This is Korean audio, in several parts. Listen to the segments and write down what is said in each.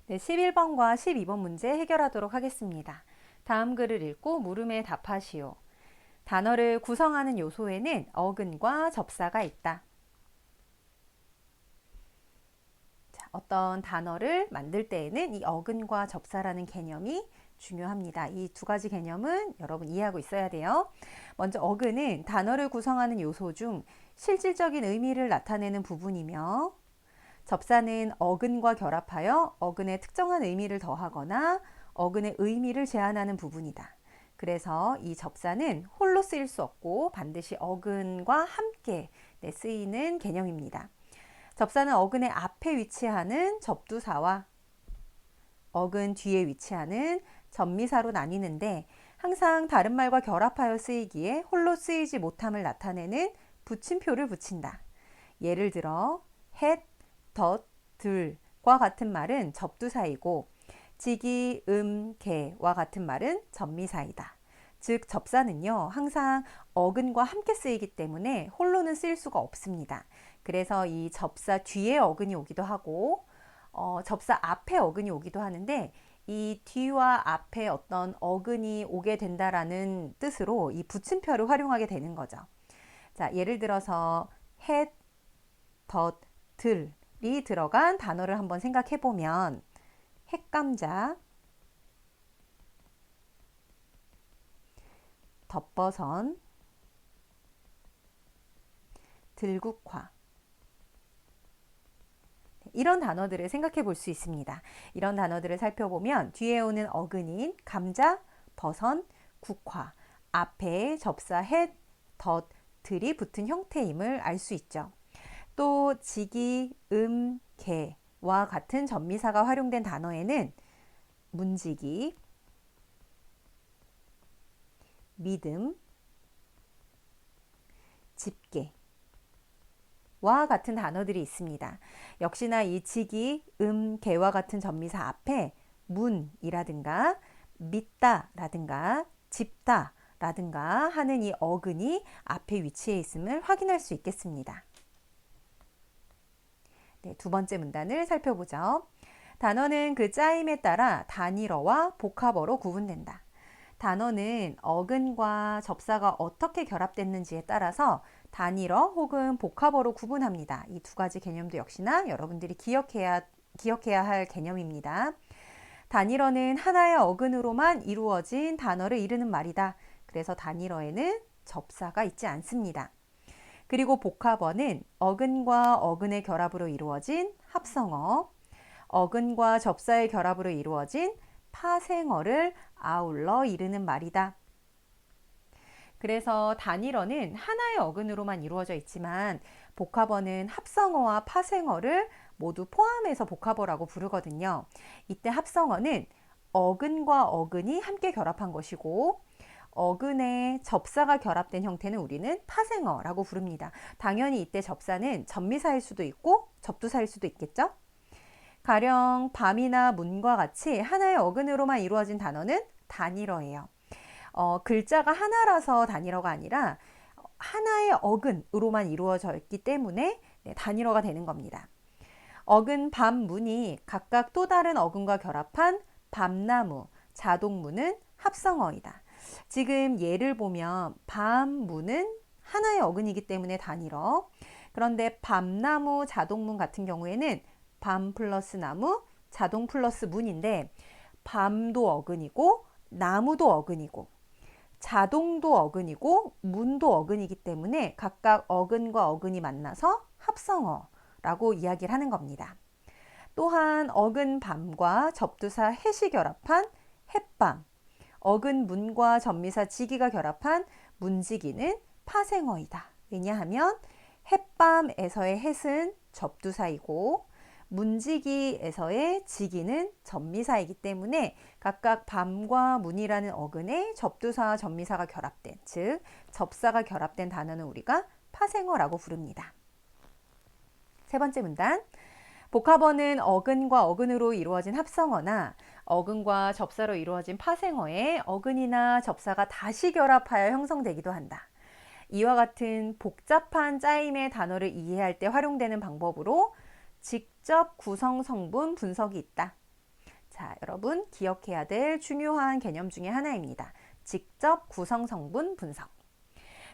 네, 11번과 12번 문제 해결하도록 하겠습니다. 다음 글을 읽고 물음에 답하시오. 단어를 구성하는 요소에는 어근과 접사가 있다. 자, 어떤 단어를 만들 때에는 이 어근과 접사라는 개념이 중요합니다. 이 두 가지 개념은 여러분 이해하고 있어야 돼요. 먼저 어근은 단어를 구성하는 요소 중 실질적인 의미를 나타내는 부분이며, 접사는 어근과 결합하여 어근에 특정한 의미를 더하거나 어근의 의미를 제한하는 부분이다. 그래서 이 접사는 홀로 쓰일 수 없고 반드시 어근과 함께 쓰이는 개념입니다. 접사는 어근의 앞에 위치하는 접두사와 어근 뒤에 위치하는 접미사로 나뉘는데, 항상 다른 말과 결합하여 쓰이기에 홀로 쓰이지 못함을 나타내는 붙임표를 붙인다. 예를 들어 햇, 덧, 들과 같은 말은 접두사이고, 지기, 개와 같은 말은 접미사이다. 즉 접사는요, 항상 어근과 함께 쓰이기 때문에 홀로는 쓰일 수가 없습니다. 그래서 이 접사 뒤에 어근이 오기도 하고 접사 앞에 어근이 오기도 하는데, 이 뒤와 앞에 어떤 어근이 오게 된다라는 뜻으로 이 붙임표를 활용하게 되는 거죠. 자, 예를 들어서 햇, 덧, 들이 들어간 단어를 한번 생각해 보면, 햇감자, 덧버선, 들국화, 이런 단어들을 생각해 볼 수 있습니다. 이런 단어들을 살펴보면 뒤에 오는 어근인 감자, 버선, 국화, 앞에 접사 햇, 덧, 들이 붙은 형태임을 알 수 있죠. 또 지기, 개와 같은 접미사가 활용된 단어에는 문지기, 믿음, 집게 와 같은 단어들이 있습니다. 역시나 이 지기, 개와 같은 접미사 앞에 문이라든가 믿다라든가 집다라든가 하는 이 어근이 앞에 위치해 있음을 확인할 수 있겠습니다. 네, 두 번째 문단을 살펴보죠. 단어는 그 짜임에 따라 단일어와 복합어로 구분된다. 단어는 어근과 접사가 어떻게 결합됐는지에 따라서 단일어 혹은 복합어로 구분합니다. 이 두 가지 개념도 역시나 여러분들이 기억해야 할 개념입니다. 단일어는 하나의 어근으로만 이루어진 단어를 이르는 말이다. 그래서 단일어에는 접사가 있지 않습니다. 그리고 복합어는 어근과 어근의 결합으로 이루어진 합성어, 어근과 접사의 결합으로 이루어진 파생어를 아울러 이르는 말이다. 그래서 단일어는 하나의 어근으로만 이루어져 있지만, 복합어는 합성어와 파생어를 모두 포함해서 복합어라고 부르거든요. 이때 합성어는 어근과 어근이 함께 결합한 것이고, 어근에 접사가 결합된 형태는 우리는 파생어라고 부릅니다. 당연히 이때 접사는 접미사일 수도 있고 접두사일 수도 있겠죠. 가령 밤이나 문과 같이 하나의 어근으로만 이루어진 단어는 단일어예요. 글자가 하나라서 단일어가 아니라 하나의 어근으로만 이루어져 있기 때문에 단일어가 되는 겁니다. 어근 밤, 문이 각각 또 다른 어근과 결합한 밤나무, 자동문은 합성어이다. 지금 예를 보면 밤, 문은 하나의 어근이기 때문에 단일어. 그런데 밤나무, 자동문 같은 경우에는 밤 플러스 나무, 자동 플러스 문인데, 밤도 어근이고 나무도 어근이고 자동도 어근이고 문도 어근이기 때문에 각각 어근과 어근이 만나서 합성어라고 이야기를 하는 겁니다. 또한 어근 밤과 접두사 햇이 결합한 햇밤, 어근 문과 접미사 지기가 결합한 문지기는 파생어이다. 왜냐하면 햇밤에서의 햇은 접두사이고 문지기에서의 지기는 접미사이기 때문에 각각 밤과 문이라는 어근에 접두사와 접미사가 결합된, 즉 접사가 결합된 단어는 우리가 파생어라고 부릅니다. 세 번째 문단. 복합어는 어근과 어근으로 이루어진 합성어나 어근과 접사로 이루어진 파생어에 어근이나 접사가 다시 결합하여 형성되기도 한다. 이와 같은 복잡한 짜임의 단어를 이해할 때 활용되는 방법으로 직접 구성 성분 분석이 있다. 자, 여러분 기억해야 될 중요한 개념 중에 하나입니다. 직접 구성 성분 분석.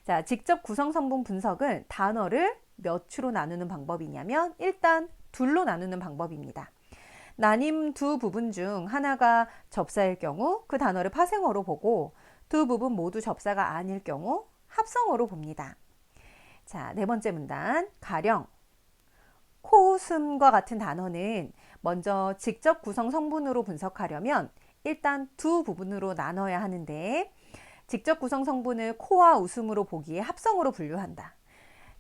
자, 직접 구성 성분 분석은 단어를 몇 추로 나누는 방법이냐면 일단 둘로 나누는 방법입니다. 나뉜 두 부분 중 하나가 접사일 경우 그 단어를 파생어로 보고 두 부분 모두 접사가 아닐 경우 합성어로 봅니다. 자, 네 번째 문단. 가령 코웃음과 같은 단어는 먼저 직접 구성 성분으로 분석하려면 일단 두 부분으로 나눠야 하는데 직접 구성 성분을 코와 웃음으로 보기에 합성어로 분류한다.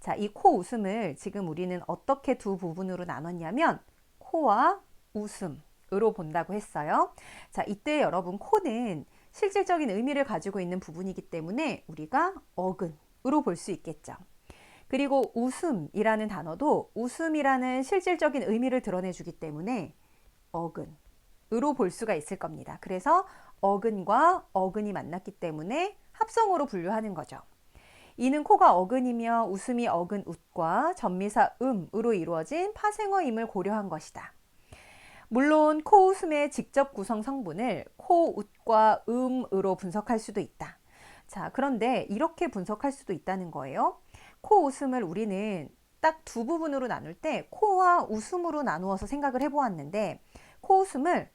자, 이 코 웃음을 지금 우리는 어떻게 두 부분으로 나눴냐면 코와 웃음으로 본다고 했어요. 자, 이때 여러분 코는 실질적인 의미를 가지고 있는 부분이기 때문에 우리가 어근으로 볼 수 있겠죠. 그리고 웃음이라는 단어도 웃음이라는 실질적인 의미를 드러내주기 때문에 어근으로 볼 수가 있을 겁니다. 그래서 어근과 어근이 만났기 때문에 합성어로 분류하는 거죠. 이는 코가 어근이며 웃음이 어근 웃과 전미사 음으로 이루어진 파생어임을 고려한 것이다. 물론 코웃음의 직접 구성 성분을 코웃과 음으로 분석할 수도 있다. 자, 그런데 이렇게 분석할 수도 있다는 거예요. 코웃음을 우리는 딱 두 부분으로 나눌 때 코와 웃음으로 나누어서 생각을 해보았는데 코웃음을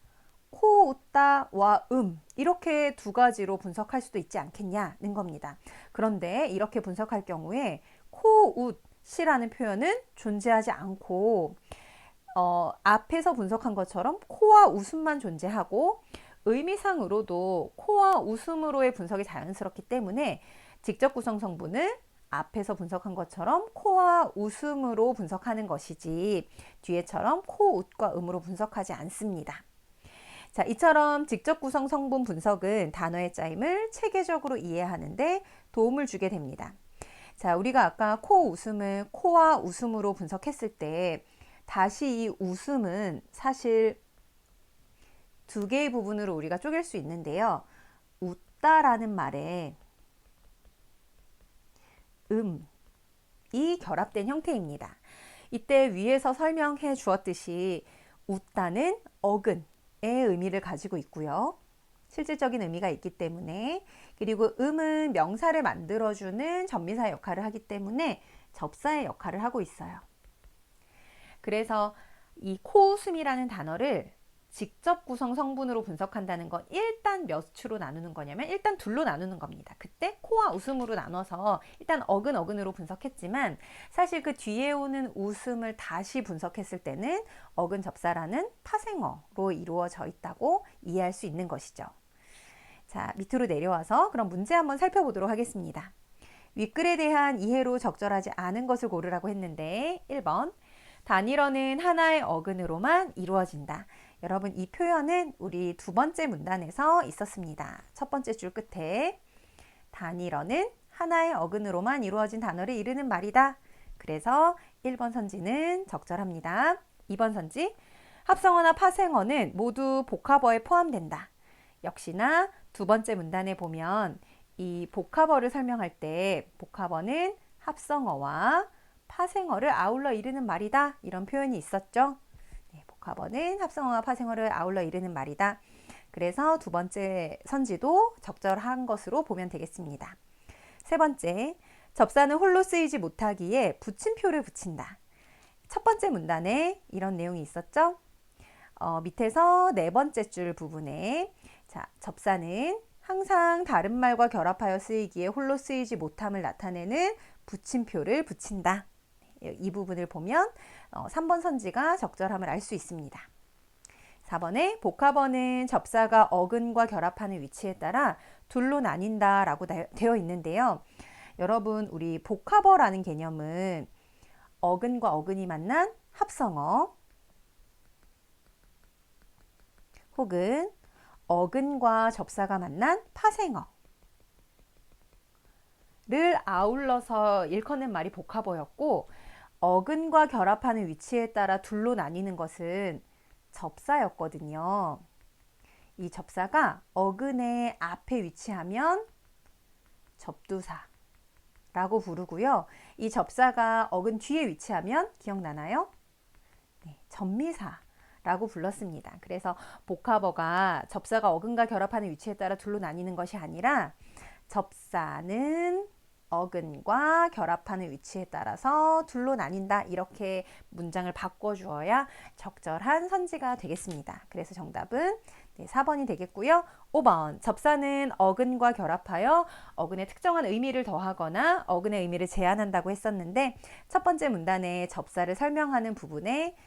코 웃다와 이렇게 두 가지로 분석할 수도 있지 않겠냐는 겁니다. 그런데 이렇게 분석할 경우에 코웃이라는 표현은 존재하지 않고 앞에서 분석한 것처럼 코와 웃음만 존재하고 의미상으로도 코와 웃음으로의 분석이 자연스럽기 때문에 직접 구성 성분을 앞에서 분석한 것처럼 코와 웃음으로 분석하는 것이지 뒤에처럼 코, 웃과 음으로 분석하지 않습니다. 자, 이처럼 직접 구성 성분 분석은 단어의 짜임을 체계적으로 이해하는데 도움을 주게 됩니다. 자, 우리가 아까 코 웃음을 코와 웃음으로 분석했을 때 다시 이 웃음은 사실 두 개의 부분으로 우리가 쪼갤 수 있는데요. 웃다라는 말에 이 결합된 형태입니다. 이때 위에서 설명해 주었듯이 웃다는 어근의 의미를 가지고 있고요. 실질적인 의미가 있기 때문에 그리고 음은 명사를 만들어주는 전미사의 역할을 하기 때문에 접사의 역할을 하고 있어요. 그래서 이 코웃음이라는 단어를 직접 구성 성분으로 분석한다는 건 일단 몇 추로 나누는 거냐면 일단 둘로 나누는 겁니다. 그때 코와 웃음으로 나눠서 일단 어근으로 분석했지만 사실 그 뒤에 오는 웃음을 다시 분석했을 때는 어근 접사라는 파생어로 이루어져 있다고 이해할 수 있는 것이죠. 자, 밑으로 내려와서 그럼 문제 한번 살펴보도록 하겠습니다. 윗글에 대한 이해로 적절하지 않은 것을 고르라고 했는데 1번 단일어는 하나의 어근으로만 이루어진다. 여러분 이 표현은 우리 두 번째 문단에서 있었습니다. 첫 번째 줄 끝에 단일어는 하나의 어근으로만 이루어진 단어를 이르는 말이다. 그래서 1번 선지는 적절합니다. 2번 선지 합성어나 파생어는 모두 복합어에 포함된다. 역시나 두 번째 문단에 보면 이 복합어를 설명할 때 복합어는 합성어와 파생어를 아울러 이르는 말이다. 이런 표현이 있었죠. 복합어는 합성어와 파생어를 아울러 이르는 말이다. 그래서 두 번째 선지도 적절한 것으로 보면 되겠습니다. 세 번째, 접사는 홀로 쓰이지 못하기에 붙임표를 붙인다. 첫 번째 문단에 이런 내용이 있었죠. 밑에서 네 번째 줄 부분에 자, 접사는 항상 다른 말과 결합하여 쓰이기에 홀로 쓰이지 못함을 나타내는 붙임표를 붙인다. 이 부분을 보면 3번 선지가 적절함을 알 수 있습니다. 4번에 복합어는 접사가 어근과 결합하는 위치에 따라 둘로 나뉜다 라고 되어 있는데요. 여러분 우리 복합어라는 개념은 어근과 어근이 만난 합성어 혹은 어근과 접사가 만난 파생어를 아울러서 일컫는 말이 복합어였고 어근과 결합하는 위치에 따라 둘로 나뉘는 것은 접사였거든요. 이 접사가 어근의 앞에 위치하면 접두사라고 부르고요. 이 접사가 어근 뒤에 위치하면 기억나나요? 네, 전미사라고 라고 불렀습니다. 그래서 복합어가 접사가 어근과 결합하는 위치에 따라 둘로 나뉘는 것이 아니라 접사는 어근과 결합하는 위치에 따라서 둘로 나뉜다. 이렇게 문장을 바꿔주어야 적절한 선지가 되겠습니다. 그래서 정답은 4번이 되겠고요. 5번 접사는 어근과 결합하여 어근에 특정한 의미를 더하거나 어근의 의미를 제한한다고 했었는데 첫 번째 문단에 접사를 설명하는 부분에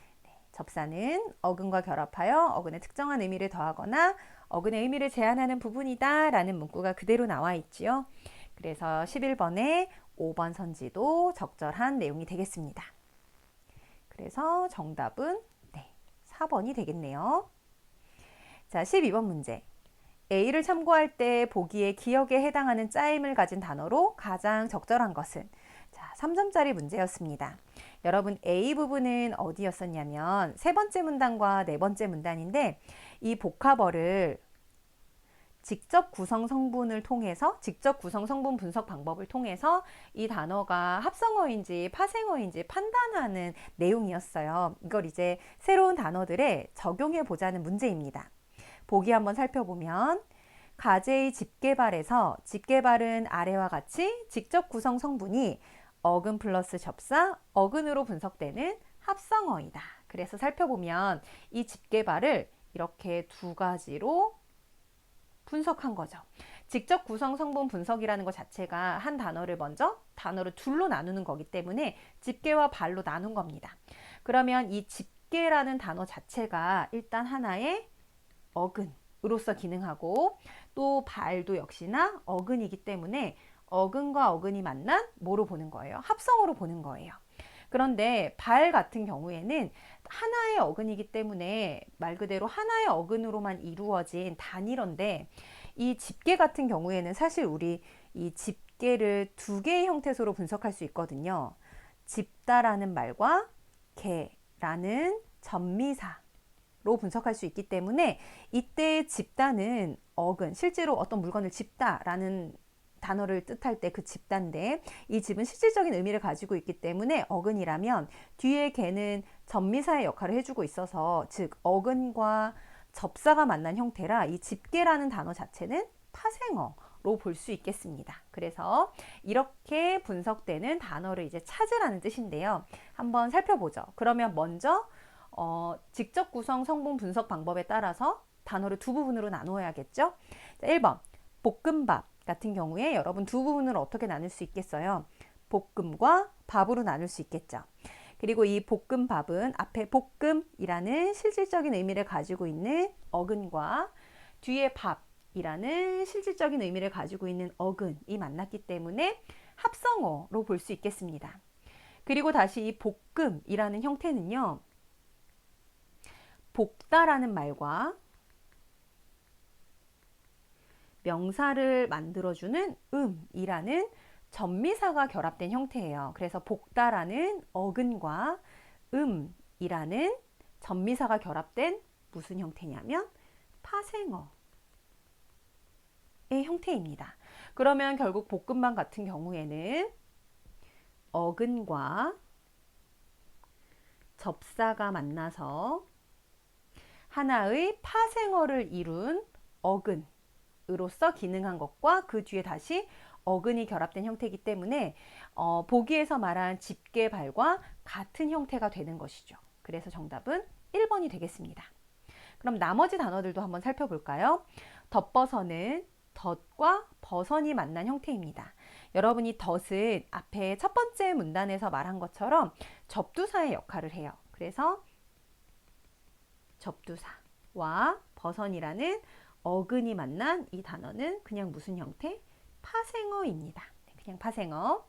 접사는 어근과 결합하여 어근에 특정한 의미를 더하거나 어근의 의미를 제한하는 부분이다 라는 문구가 그대로 나와 있지요. 그래서 11번에 5번 선지도 적절한 내용이 되겠습니다. 그래서 정답은 4번이 되겠네요. 자, 12번 문제. A를 참고할 때 보기에 기억에 해당하는 짜임을 가진 단어로 가장 적절한 것은? 자, 3점짜리 문제였습니다. 여러분 A 부분은 어디였었냐면 세 번째 문단과 네 번째 문단인데 이 복합어를 직접 구성 성분을 통해서 직접 구성 성분 분석 방법을 통해서 이 단어가 합성어인지 파생어인지 판단하는 내용이었어요. 이걸 이제 새로운 단어들에 적용해 보자는 문제입니다. 보기 한번 살펴보면 가제의 집계발에서 집계발은 아래와 같이 직접 구성 성분이 어근 플러스 접사, 어근으로 분석되는 합성어이다. 그래서 살펴보면 이 집계발을 이렇게 두 가지로 분석한 거죠. 직접 구성 성분 분석이라는 것 자체가 한 단어를 먼저 단어를 둘로 나누는 거기 때문에 집계와 발로 나눈 겁니다. 그러면 이 집계라는 단어 자체가 일단 하나의 어근으로서 기능하고 또 발도 역시나 어근이기 때문에 어근과 어근이 만난 뭐로 보는 거예요? 합성어로 보는 거예요. 그런데 발 같은 경우에는 하나의 어근이기 때문에 말 그대로 하나의 어근으로만 이루어진 단일어인데 이 집계 같은 경우에는 사실 우리 이 집계를 두 개의 형태소로 분석할 수 있거든요. 집다라는 말과 개라는 전미사로 분석할 수 있기 때문에 이때 집다는 어근, 실제로 어떤 물건을 집다라는 단어를 뜻할 때 그 집단데 이 집은 실질적인 의미를 가지고 있기 때문에 어근이라면 뒤에 개는 전미사의 역할을 해주고 있어서 즉 어근과 접사가 만난 형태라 이 집계라는 단어 자체는 파생어로 볼 수 있겠습니다. 그래서 이렇게 분석되는 단어를 이제 찾으라는 뜻인데요. 한번 살펴보죠. 그러면 먼저 직접 구성 성분 분석 방법에 따라서 단어를 두 부분으로 나누어야겠죠. 자, 1번 볶음밥 같은 경우에 여러분 두 부분을 어떻게 나눌 수 있겠어요? 볶음과 밥으로 나눌 수 있겠죠. 그리고 이 볶음밥은 앞에 볶음이라는 실질적인 의미를 가지고 있는 어근과 뒤에 밥이라는 실질적인 의미를 가지고 있는 어근이 만났기 때문에 합성어로 볼 수 있겠습니다. 그리고 다시 이 볶음이라는 형태는요. 볶다라는 말과 명사를 만들어주는 이라는 전미사가 결합된 형태예요. 그래서 볶다라는 어근과 이라는 전미사가 결합된 무슨 형태냐면 파생어의 형태입니다. 그러면 결국 볶음밥 같은 경우에는 어근과 접사가 만나서 하나의 파생어를 이룬 어근 으로서 기능한 것과 그 뒤에 다시 어근이 결합된 형태이기 때문에 보기에서 말한 집계발과 같은 형태가 되는 것이죠. 그래서 정답은 1번이 되겠습니다. 그럼 나머지 단어들도 한번 살펴볼까요? 덧버선은 덧과 버선이 만난 형태입니다. 여러분이 덧은 앞에 첫 번째 문단에서 말한 것처럼 접두사의 역할을 해요. 그래서 접두사와 버선이라는 어근이 만난 이 단어는 그냥 무슨 형태? 파생어입니다. 그냥 파생어.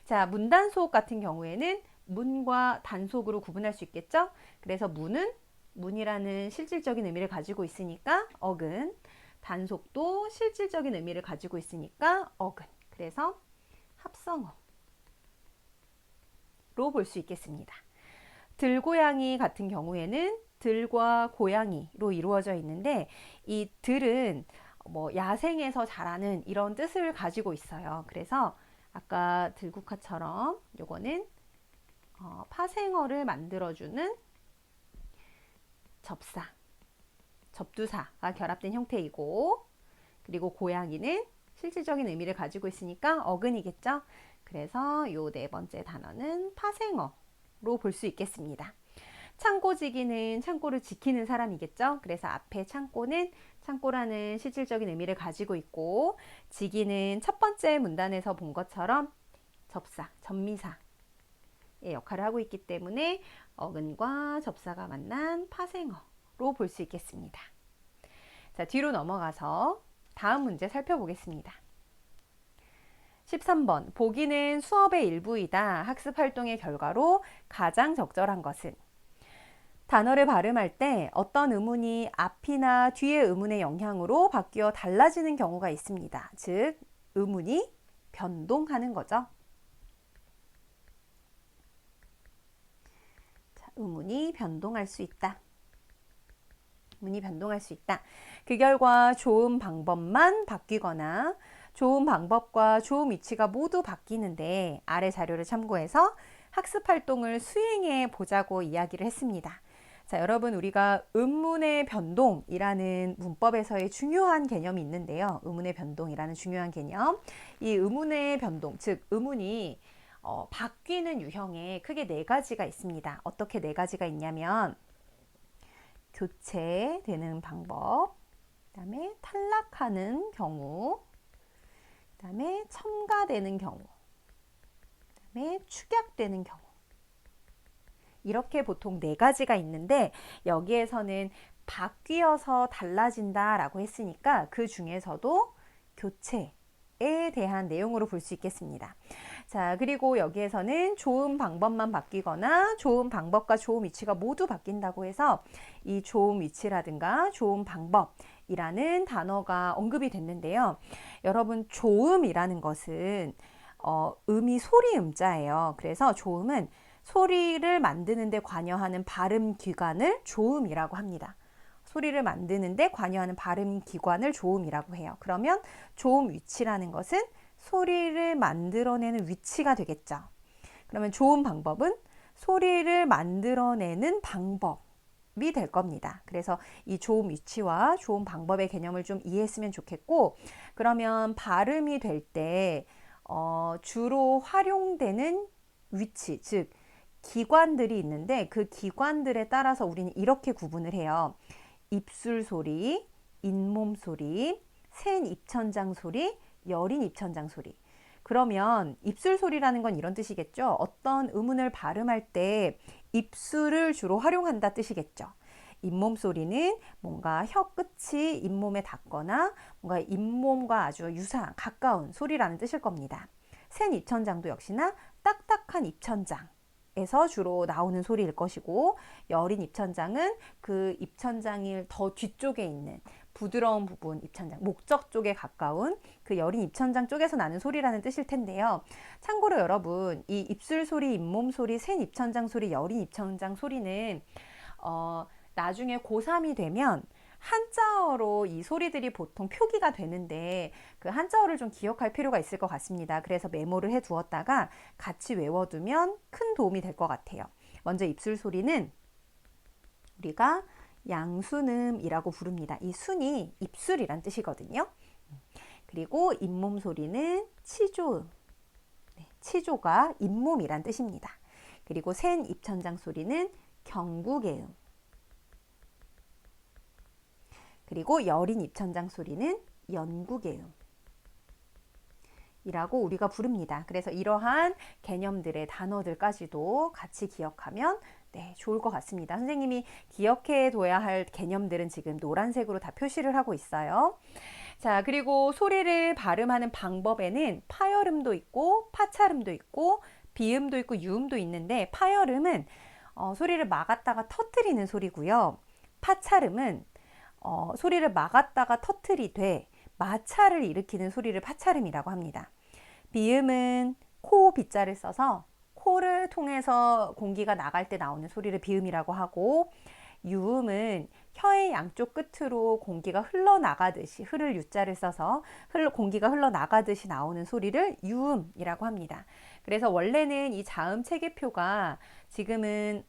자, 문단속 같은 경우에는 문과 단속으로 구분할 수 있겠죠? 그래서 문은 문이라는 실질적인 의미를 가지고 있으니까 어근, 단속도 실질적인 의미를 가지고 있으니까 어근. 그래서 합성어로 볼 수 있겠습니다. 들고양이 같은 경우에는 들과 고양이로 이루어져 있는데 이 들은 뭐 야생에서 자라는 이런 뜻을 가지고 있어요. 그래서 아까 들국화처럼 요거는 파생어를 만들어주는 접사, 접두사가 결합된 형태이고, 그리고 고양이는 실질적인 의미를 가지고 있으니까 어근이겠죠. 그래서 요 네 번째 단어는 파생어로 볼 수 있겠습니다. 창고지기는 창고를 지키는 사람이겠죠. 그래서 앞에 창고는 창고라는 실질적인 의미를 가지고 있고, 지기는 첫 번째 문단에서 본 것처럼 접사, 접미사의 역할을 하고 있기 때문에 어근과 접사가 만난 파생어로 볼 수 있겠습니다. 자, 뒤로 넘어가서 다음 문제 살펴보겠습니다. 13번, 보기는 수업의 일부이다. 학습 활동의 결과로 가장 적절한 것은? 단어를 발음할 때 어떤 음운이 앞이나 뒤의 음운의 영향으로 바뀌어 달라지는 경우가 있습니다. 즉, 음운이 변동하는 거죠. 자, 음운이 변동할 수 있다. 음운이 변동할 수 있다. 그 결과 조음 방법만 바뀌거나 조음 방법과 조음 위치가 모두 바뀌는데, 아래 자료를 참고해서 학습 활동을 수행해 보자고 이야기를 했습니다. 자, 여러분, 우리가 음문의 변동이라는 문법에서의 중요한 개념이 있는데요. 음문의 변동이라는 중요한 개념. 이 음문의 변동, 즉 음문이 바뀌는 유형에 크게 네 가지가 있습니다. 어떻게 네 가지가 있냐면, 교체되는 방법, 그 다음에 탈락하는 경우, 그 다음에 첨가되는 경우, 그 다음에 축약되는 경우. 이렇게 보통 네 가지가 있는데, 여기에서는 바뀌어서 달라진다라고 했으니까 그 중에서도 교체에 대한 내용으로 볼 수 있겠습니다. 자, 그리고 여기에서는 조음 방법만 바뀌거나 조음 방법과 조음 위치가 모두 바뀐다고 해서 이 조음 위치라든가 조음 방법이라는 단어가 언급이 됐는데요. 여러분, 조음이라는 것은 음이 소리 음자예요. 그래서 조음은 소리를 만드는 데 관여하는 발음 기관을 조음이라고 합니다. 소리를 만드는 데 관여하는 발음 기관을 조음이라고 해요. 그러면 조음 위치라는 것은 소리를 만들어내는 위치가 되겠죠. 그러면 조음 방법은 소리를 만들어내는 방법이 될 겁니다. 그래서 이 조음 위치와 조음 방법의 개념을 좀 이해했으면 좋겠고, 그러면 발음이 될 때 주로 활용되는 위치, 즉 기관들이 있는데, 그 기관들에 따라서 우리는 이렇게 구분을 해요. 입술 소리, 잇몸 소리, 센 입천장 소리, 여린 입천장 소리. 그러면 입술 소리라는 건 이런 뜻이겠죠. 어떤 음운을 발음할 때 입술을 주로 활용한다 뜻이겠죠. 잇몸 소리는 뭔가 혀 끝이 잇몸에 닿거나 뭔가 잇몸과 아주 유사한 가까운 소리라는 뜻일 겁니다. 센 입천장도 역시나 딱딱한 입천장 에서 주로 나오는 소리일 것이고, 여린 입천장은 그 입천장이 더 뒤쪽에 있는 부드러운 부분, 입천장, 목적 쪽에 가까운 그 여린 입천장 쪽에서 나는 소리라는 뜻일 텐데요. 참고로 여러분, 이 입술 소리, 잇몸 소리, 센 입천장 소리, 여린 입천장 소리는 나중에 고3이 되면 한자어로 이 소리들이 보통 표기가 되는데, 그 한자어를 좀 기억할 필요가 있을 것 같습니다. 그래서 메모를 해 두었다가 같이 외워두면 큰 도움이 될 것 같아요. 먼저 입술 소리는 우리가 양순음이라고 부릅니다. 이 순이 입술이란 뜻이거든요. 그리고 잇몸 소리는 치조음, 치조가 잇몸이란 뜻입니다. 그리고 센 입천장 소리는 경구개음, 그리고 여린 입천장 소리는 연구개음 이라고 우리가 부릅니다. 그래서 이러한 개념들의 단어들까지도 같이 기억하면 좋을 것 같습니다. 선생님이 기억해 둬야 할 개념들은 지금 노란색으로 다 표시를 하고 있어요. 자, 그리고 소리를 발음하는 방법에는 파열음도 있고 파찰음도 있고 비음도 있고 유음도 있는데, 파열음은 소리를 막았다가 터뜨리는 소리고요. 파찰음은 소리를 막았다가 터뜨리되 마찰을 일으키는 소리를 파찰음이라고 합니다. 비음은 코 비자를 써서 코를 통해서 공기가 나갈 때 나오는 소리를 비음이라고 하고, 유음은 혀의 양쪽 끝으로 공기가 흘러나가듯이, 흐를 유자를 써서 공기가 흘러나가듯이 나오는 소리를 유음이라고 합니다. 그래서 원래는 이 자음 체계표가 지금은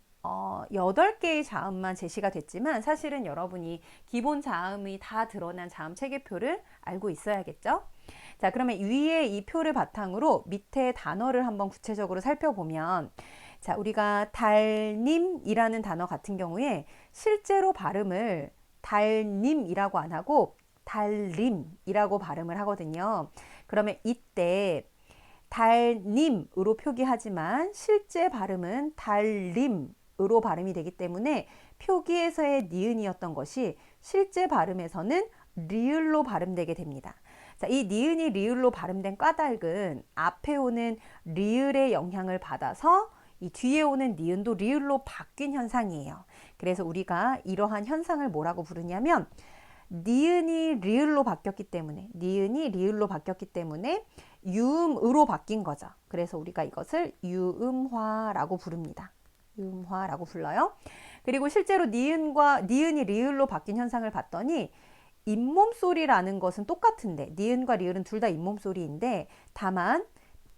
8개의 자음만 제시가 됐지만 사실은 여러분이 기본 자음이 다 드러난 자음 체계표를 알고 있어야겠죠? 자, 그러면 위에 이 표를 바탕으로 밑에 단어를 한번 구체적으로 살펴보면, 자, 우리가 달님이라는 단어 같은 경우에 실제로 발음을 달님이라고 안 하고 달림이라고 발음을 하거든요. 그러면 이때 달님으로 표기하지만 실제 발음은 달림으로 발음이 되기 때문에 표기에서의 니은이었던 것이 실제 발음에서는 리을로 발음되게 됩니다. 자, 이 니은이 리을로 발음된 까닭은 앞에 오는 리을의 영향을 받아서 이 뒤에 오는 니은도 리을로 바뀐 현상이에요. 그래서 우리가 이러한 현상을 뭐라고 부르냐면 니은이 리을로 바뀌었기 때문에 유음으로 바뀐 거죠. 그래서 우리가 이것을 유음화라고 부릅니다. 유음화라고 불러요. 그리고 실제로 니은이 리을로 바뀐 현상을 봤더니 잇몸 소리라는 것은 똑같은데 니은과 리을은 둘 다 잇몸 소리인데 다만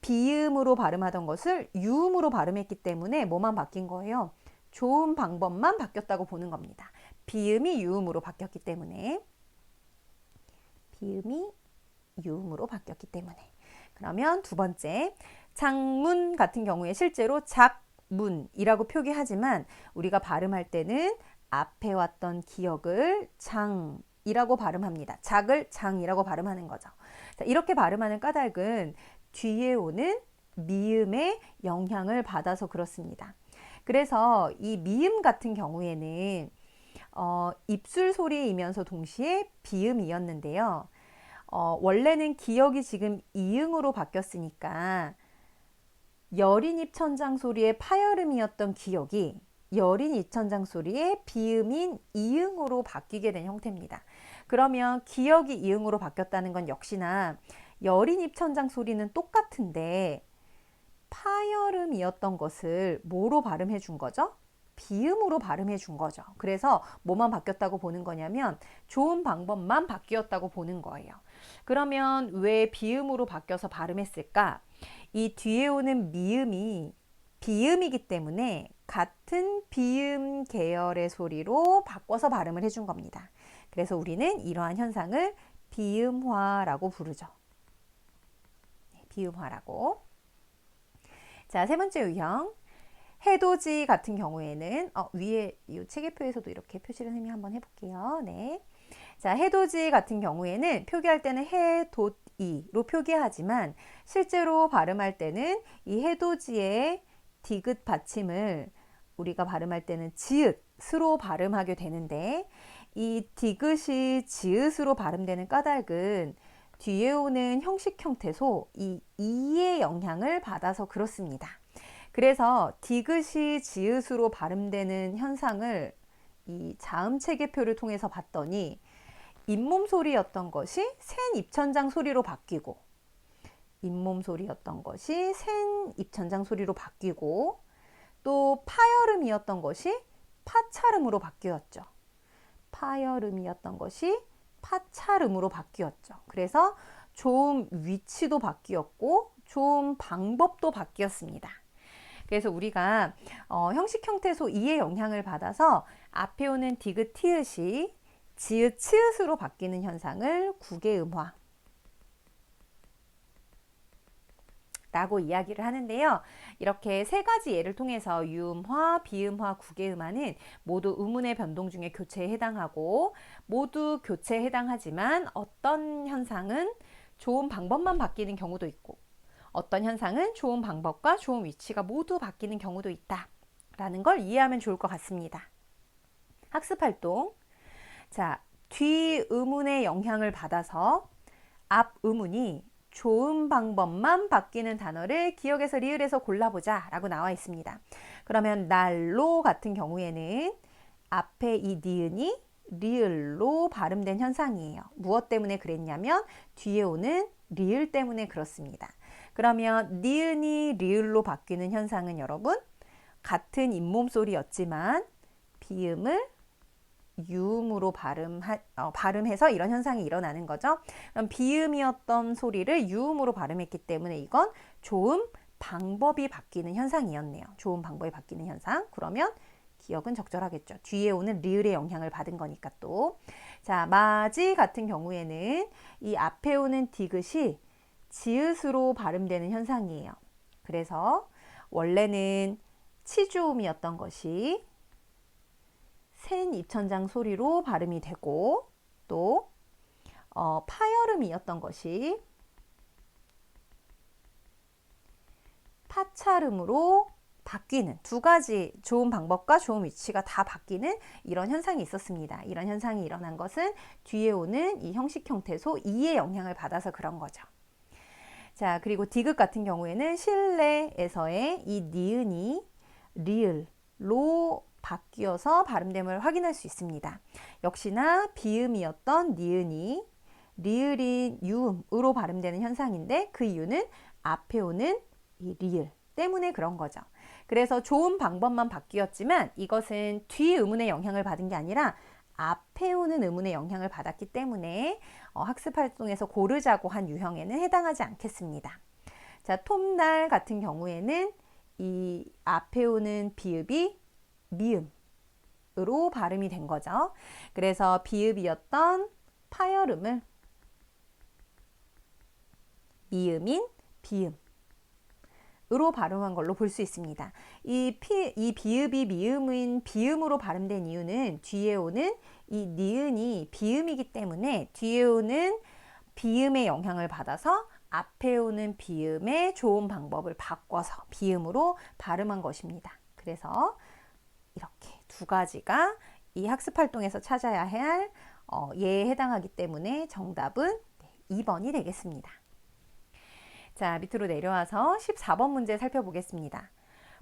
비음으로 발음하던 것을 유음으로 발음했기 때문에 뭐만 바뀐 거예요? 좋은 방법만 바뀌었다고 보는 겁니다. 비음이 유음으로 바뀌었기 때문에 그러면 두 번째 장문 같은 경우에 실제로 작문이라고 표기하지만 우리가 발음할 때는 앞에 왔던 기억을 장이라고 발음합니다. 작을 장이라고 발음하는 거죠. 자, 이렇게 발음하는 까닭은 뒤에 오는 미음의 영향을 받아서 그렇습니다. 그래서 이 미음 같은 경우에는 입술 소리이면서 동시에 비음이었는데요. 원래는 기억이 지금 이응으로 바뀌었으니까 여린 입천장 소리의 파열음이었던 기억이 여린 입천장 소리의 비음인 이응으로 바뀌게 된 형태입니다. 그러면 기억이 이응으로 바뀌었다는 건 역시나 여린 입천장 소리는 똑같은데 파열음이었던 것을 뭐로 발음해 준 거죠? 비음으로 발음해 준 거죠. 그래서 뭐만 바뀌었다고 보는 거냐면 좋은 방법만 바뀌었다고 보는 거예요. 그러면 왜 비음으로 바뀌어서 발음했을까? 이 뒤에 오는 미음이 비음이기 때문에 같은 비음 계열의 소리로 바꿔서 발음을 해준 겁니다. 그래서 우리는 이러한 현상을 비음화라고 부르죠. 비음화라고. 자, 세 번째 유형. 해돋이 같은 경우에는 위에 이 체계표에서도 이렇게 표시를 한번 해볼게요. 네. 자, 해돋이 같은 경우에는 표기할 때는 해돋이로 표기하지만 실제로 발음할 때는 이 해돋이의 디귿 받침을 우리가 발음할 때는 지읒으로 발음하게 되는데 이 디귿이 지읒으로 발음되는 까닭은 뒤에 오는 형식 형태소 이 이의 영향을 받아서 그렇습니다. 그래서 디귿이 지읒으로 발음되는 현상을 이 자음 체계표를 통해서 봤더니 잇몸 소리였던 것이 센 입천장 소리로 바뀌고 잇몸 소리였던 것이 센 입천장 소리로 바뀌고 또 파열음이었던 것이 파찰음으로 바뀌었죠. 파열음이었던 것이 파찰음으로 바뀌었죠. 그래서 조음 위치도 바뀌었고 조음 방법도 바뀌었습니다. 그래서 우리가 형식 형태소 2의 영향을 받아서 앞에 오는 디귿 티읕이 지읒 치읒으로 바뀌는 현상을 구개음화 라고 이야기를 하는데요. 이렇게 세 가지 예를 통해서 유음화, 비음화, 구개음화는 모두 음운의 변동 중에 교체에 해당하고 모두 교체에 해당하지만 어떤 현상은 조음 방법만 바뀌는 경우도 있고 어떤 현상은 조음 방법과 조음 위치가 모두 바뀌는 경우도 있다 라는 걸 이해하면 좋을 것 같습니다. 학습활동. 자, 뒤 음운의 영향을 받아서 앞 음운이 조음 방법만 바뀌는 단어를 기억에서 리을에서 골라보자 라고 나와 있습니다. 그러면 날로 같은 경우에는 앞에 이 니은이 리을로 발음된 현상이에요. 무엇 때문에 그랬냐면 뒤에 오는 리을 때문에 그렇습니다. 그러면 니은이 리을로 바뀌는 현상은 여러분 같은 잇몸 소리였지만 비음을 유음으로 발음해서 이런 현상이 일어나는 거죠. 그럼 비음이었던 소리를 유음으로 발음했기 때문에 이건 조음 방법이 바뀌는 현상이었네요. 조음 방법이 바뀌는 현상. 그러면 기억은 적절하겠죠. 뒤에 오는 리을의 영향을 받은 거니까 또. 자, 마지 같은 경우에는 이 앞에 오는 디귿이 지읒으로 발음되는 현상이에요. 그래서 원래는 치주음이었던 것이 센 입천장 소리로 발음이 되고, 또 파열음이었던 것이 파찰음으로 바뀌는, 두 가지 좋은 방법과 좋은 위치가 다 바뀌는 이런 현상이 있었습니다. 이런 현상이 일어난 것은 뒤에 오는 이 형식 형태소 2의 영향을 받아서 그런 거죠. 자, 그리고 디귿 같은 경우에는 실내에서의 이 니은이 리을로 바뀌어서 발음됨을 확인할 수 있습니다. 역시나 비음이었던 니은이 리을인 유음으로 발음되는 현상인데, 그 이유는 앞에 오는 이 리을 때문에 그런 거죠. 그래서 좋은 방법만 바뀌었지만 이것은 뒤 음운의 영향을 받은 게 아니라 앞에 오는 음운의 영향을 받았기 때문에 학습 활동에서 고르자고 한 유형에는 해당하지 않겠습니다. 자, 톱날 같은 경우에는 이 앞에 오는 비읍이 미음으로 발음이 된 거죠. 그래서 비읍이었던 파열음을 미음인 비음 으로 발음한 걸로 볼 수 있습니다. 이 비읍이 미음인 비음으로 발음된 이유는 뒤에 오는 이 니은이 비음이기 때문에 뒤에 오는 비음의 영향을 받아서 앞에 오는 비음의 좋은 방법을 바꿔서 비음으로 발음한 것입니다. 그래서 이렇게 두 가지가 이 학습 활동에서 찾아야 할 예에 해당하기 때문에 정답은 2번이 되겠습니다. 자, 밑으로 내려와서 14번 문제 살펴보겠습니다.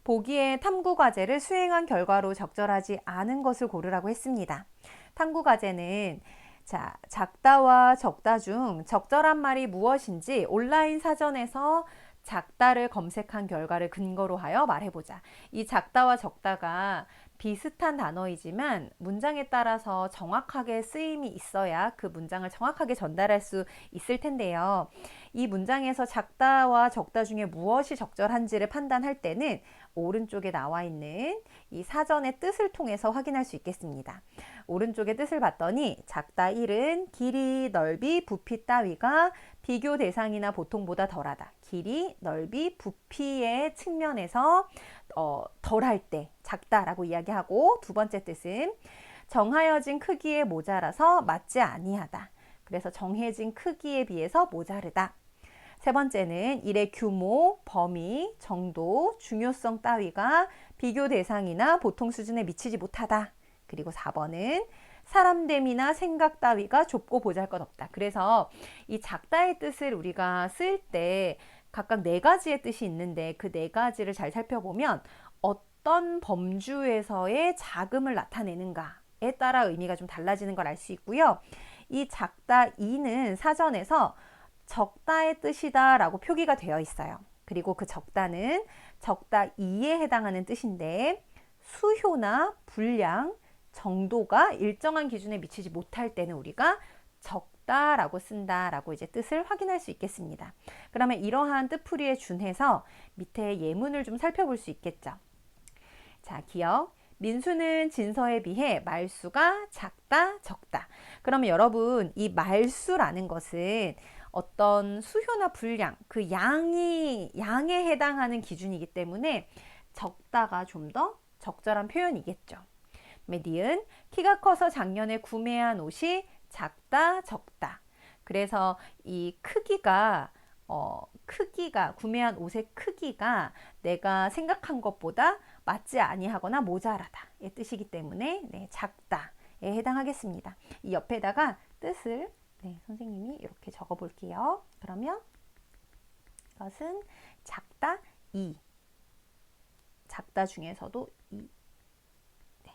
보기에 탐구과제를 수행한 결과로 적절하지 않은 것을 고르라고 했습니다. 탐구과제는 자, 작다와 적다 중 적절한 말이 무엇인지 온라인 사전에서 작다를 검색한 결과를 근거로 하여 말해보자. 이 작다와 적다가 비슷한 단어이지만 문장에 따라서 정확하게 쓰임이 있어야 그 문장을 정확하게 전달할 수 있을 텐데요. 이 문장에서 작다와 적다 중에 무엇이 적절한지를 판단할 때는 오른쪽에 나와 있는 이 사전의 뜻을 통해서 확인할 수 있겠습니다. 오른쪽의 뜻을 봤더니 작다 1은 길이, 넓이, 부피 따위가 비교 대상이나 보통보다 덜하다. 길이, 넓이, 부피의 측면에서 덜할 때 작다라고 이야기하고, 두 번째 뜻은 정하여진 크기에 모자라서 맞지 아니하다. 그래서 정해진 크기에 비해서 모자르다. 세 번째는 일의 규모, 범위, 정도, 중요성 따위가 비교 대상이나 보통 수준에 미치지 못하다. 그리고 4번은 사람됨이나 생각 따위가 좁고 보잘것없다. 그래서 이 작다의 뜻을 우리가 쓸 때 각각 네 가지의 뜻이 있는데 그 네 가지를 잘 살펴보면 어떤 범주에서의 작음을 나타내는가에 따라 의미가 좀 달라지는 걸 알 수 있고요. 이 작다 2는 사전에서 적다의 뜻이다 라고 표기가 되어 있어요. 그리고 그 적다는 적다 2에 해당하는 뜻인데 수효나 분량, 정도가 일정한 기준에 미치지 못할 때는 우리가 적다라고 쓴다라고 이제 뜻을 확인할 수 있겠습니다. 그러면 이러한 뜻풀이에 준해서 밑에 예문을 좀 살펴볼 수 있겠죠. 자, 기억. 민수는 진서에 비해 말수가 작다, 적다. 그러면 여러분, 이 말수라는 것은 어떤 수효나 분량, 그 양에 해당하는 기준이기 때문에 적다가 좀 더 적절한 표현이겠죠. 니은, 키가 커서 작년에 구매한 옷이 작다, 적다. 그래서 이 크기가 구매한 옷의 크기가 내가 생각한 것보다 맞지 아니하거나 모자라다의 뜻이기 때문에 작다에 해당하겠습니다. 이 옆에다가 뜻을 선생님이 이렇게 적어 볼게요. 그러면 이것은 작다 2. 작다 중에서도 2.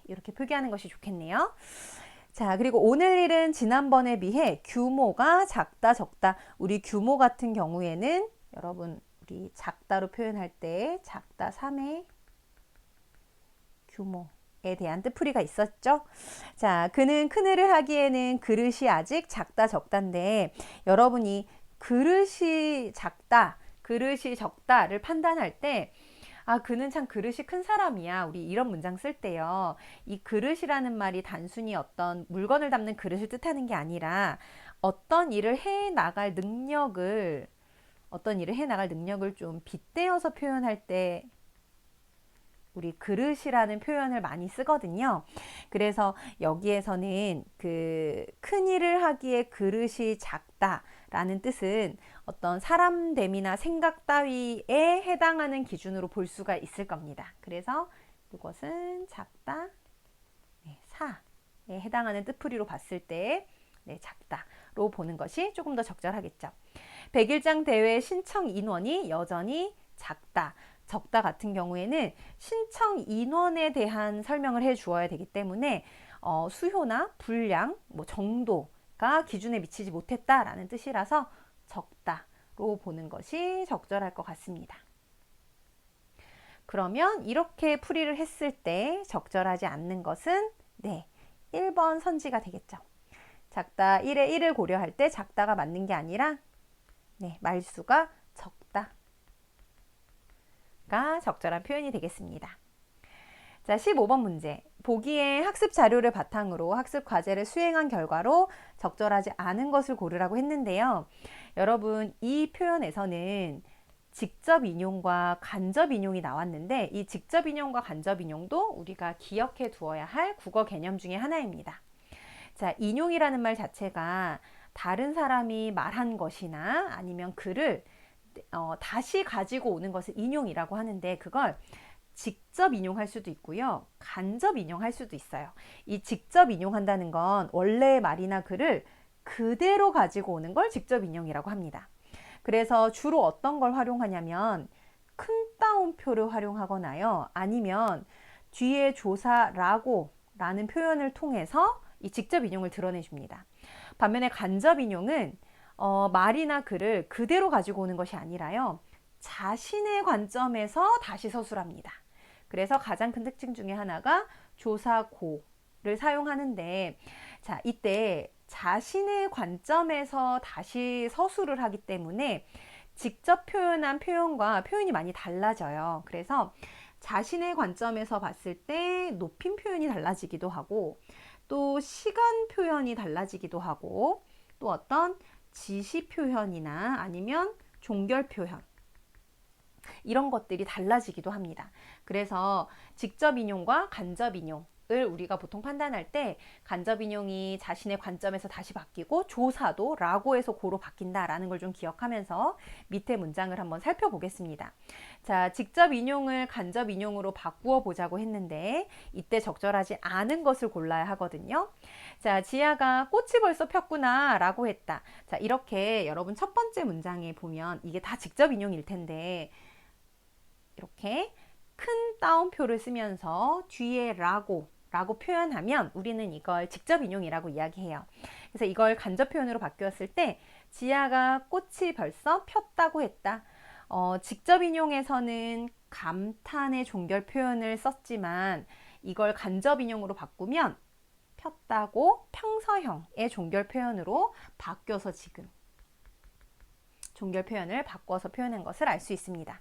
이렇게 표기하는 것이 좋겠네요. 자, 그리고 오늘 일은 지난번에 비해 규모가 작다, 적다. 우리 규모 같은 경우에는 여러분 우리 작다로 표현할 때 작다 3의 규모에 대한 뜻풀이가 있었죠. 자, 그는 큰일을 하기에는 그릇이 아직 작다, 적다인데 여러분이 그릇이 작다, 그릇이 적다를 판단할 때 아, 그는 참 그릇이 큰 사람이야. 우리 이런 문장 쓸 때요. 이 그릇이라는 말이 단순히 어떤 물건을 담는 그릇을 뜻하는 게 아니라 어떤 일을 해 나갈 능력을 좀 빗대어서 표현할 때 우리 그릇이라는 표현을 많이 쓰거든요. 그래서 여기에서는 그 큰 일을 하기에 그릇이 작다라는 뜻은 어떤 사람됨이나 생각 따위에 해당하는 기준으로 볼 수가 있을 겁니다. 그래서 이것은 작다, 네, 사에 해당하는 뜻풀이로 봤을 때 네, 작다로 보는 것이 조금 더 적절하겠죠. 백일장 대회 신청 인원이 여전히 작다. 적다 같은 경우에는 신청 인원에 대한 설명을 해 주어야 되기 때문에 수요나 분량, 뭐 정도가 기준에 미치지 못했다라는 뜻이라서 적다로 보는 것이 적절할 것 같습니다. 그러면 이렇게 풀이를 했을 때 적절하지 않는 것은 네, 1번 선지가 되겠죠. 작다 1에 1을 고려할 때 작다가 맞는 게 아니라 네, 말수가 적다가 적절한 표현이 되겠습니다. 자, 15번 문제. 보기에 학습 자료를 바탕으로 학습 과제를 수행한 결과로 적절하지 않은 것을 고르라고 했는데요. 여러분, 이 표현에서는 직접 인용과 간접 인용이 나왔는데 이 직접 인용과 간접 인용도 우리가 기억해 두어야 할 국어 개념 중에 하나입니다. 자, 인용이라는 말 자체가 다른 사람이 말한 것이나 아니면 글을 다시 가지고 오는 것을 인용이라고 하는데 그걸 직접 인용할 수도 있고요. 간접 인용할 수도 있어요. 이 직접 인용한다는 건 원래의 말이나 글을 그대로 가지고 오는 걸 직접 인용이라고 합니다. 그래서 주로 어떤 걸 활용하냐면 큰 따옴표를 활용하거나요. 아니면 뒤에 조사라고 라는 표현을 통해서 이 직접 인용을 드러내줍니다. 반면에 간접 인용은 말이나 글을 그대로 가지고 오는 것이 아니라요. 자신의 관점에서 다시 서술합니다. 그래서 가장 큰 특징 중에 하나가 조사고를 사용하는데 자, 이때 자신의 관점에서 다시 서술을 하기 때문에 직접 표현한 표현과 표현이 많이 달라져요. 그래서 자신의 관점에서 봤을 때 높임 표현이 달라지기도 하고 또 시간 표현이 달라지기도 하고 또 어떤 지시 표현이나 아니면 종결 표현 이런 것들이 달라지기도 합니다. 그래서 직접 인용과 간접 인용을 우리가 보통 판단할 때 간접 인용이 자신의 관점에서 다시 바뀌고 조사도 라고에서 고로 바뀐다라는 걸 좀 기억하면서 밑에 문장을 한번 살펴보겠습니다. 자, 직접 인용을 간접 인용으로 바꾸어 보자고 했는데 이때 적절하지 않은 것을 골라야 하거든요. 자, 지아가 꽃이 벌써 폈구나 라고 했다. 자, 이렇게 여러분 첫 번째 문장에 보면 이게 다 직접 인용일 텐데 이렇게 큰 따옴표를 쓰면서 뒤에 라고 표현하면 우리는 이걸 직접 인용이라고 이야기해요. 그래서 이걸 간접 표현으로 바뀌었을 때 지아가 꽃이 벌써 폈다고 했다. 직접 인용에서는 감탄의 종결 표현을 썼지만 이걸 간접 인용으로 바꾸면 폈다고 평서형의 종결 표현으로 바뀌어서 지금 종결 표현을 바꿔서 표현한 것을 알 수 있습니다.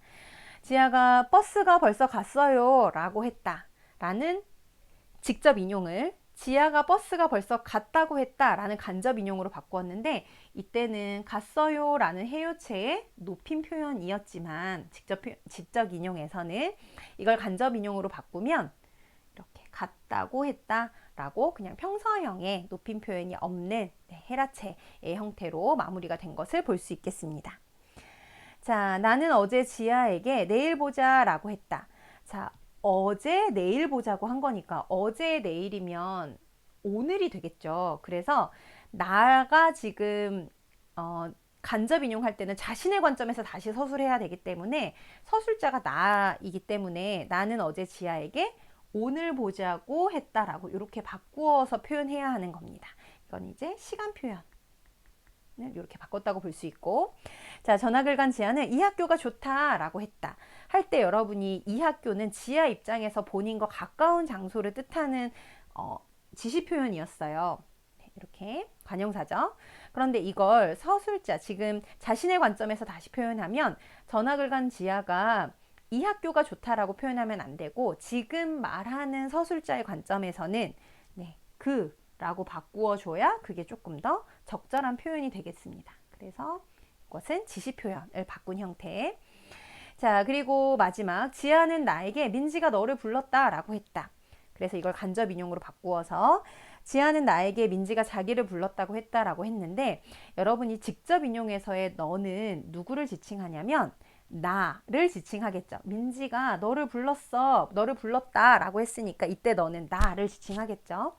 지아가 버스가 벌써 갔어요 라고 했다 라는 직접 인용을 지아가 버스가 벌써 갔다고 했다 라는 간접 인용으로 바꾸었는데 이때는 갔어요 라는 해요체의 높임 표현이었지만 직접 인용에서는 이걸 간접 인용으로 바꾸면 이렇게 갔다고 했다 라고 그냥 평서형의 높임 표현이 없는 헤라체의 형태로 마무리가 된 것을 볼 수 있겠습니다. 자, 나는 어제 지아에게 내일 보자 라고 했다. 자, 어제 내일 보자고 한 거니까 어제 내일이면 오늘이 되겠죠. 그래서 나가 지금 간접 인용할 때는 자신의 관점에서 다시 서술해야 되기 때문에 서술자가 나이기 때문에 나는 어제 지아에게 오늘 보자고 했다라고 이렇게 바꾸어서 표현해야 하는 겁니다. 이건 이제 시간 표현. 이렇게 바꿨다고 볼 수 있고 자 전학을 간 지아는 이 학교가 좋다라고 했다 할 때 여러분이 이 학교는 지아 입장에서 본인과 가까운 장소를 뜻하는 지시 표현이었어요. 이렇게 관형사죠. 그런데 이걸 서술자 지금 자신의 관점에서 다시 표현하면 전학을 간 지아가 이 학교가 좋다라고 표현하면 안 되고 지금 말하는 서술자의 관점에서는 네, 그라고 바꾸어 줘야 그게 조금 더 적절한 표현이 되겠습니다. 그래서 이것은 지시 표현을 바꾼 형태. 자, 그리고 마지막 지아는 나에게 민지가 너를 불렀다라고 했다. 그래서 이걸 간접 인용으로 바꾸어서 지아는 나에게 민지가 자기를 불렀다고 했다라고 했는데 여러분이 직접 인용에서의 너는 누구를 지칭하냐면 나를 지칭하겠죠. 민지가 너를 불렀어, 너를 불렀다라고 했으니까 이때 너는 나를 지칭하겠죠.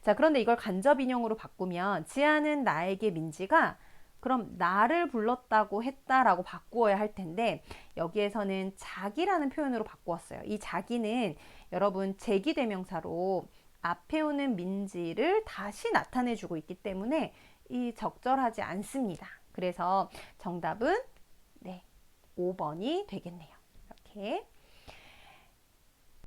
자, 그런데 이걸 간접 인용으로 바꾸면 지아는 나에게 민지가 그럼 나를 불렀다고 했다라고 바꾸어야 할 텐데 여기에서는 자기라는 표현으로 바꾸었어요. 이 자기는 여러분 제기대명사로 앞에 오는 민지를 다시 나타내주고 있기 때문에 이 적절하지 않습니다. 그래서 정답은 네, 5번이 되겠네요. 이렇게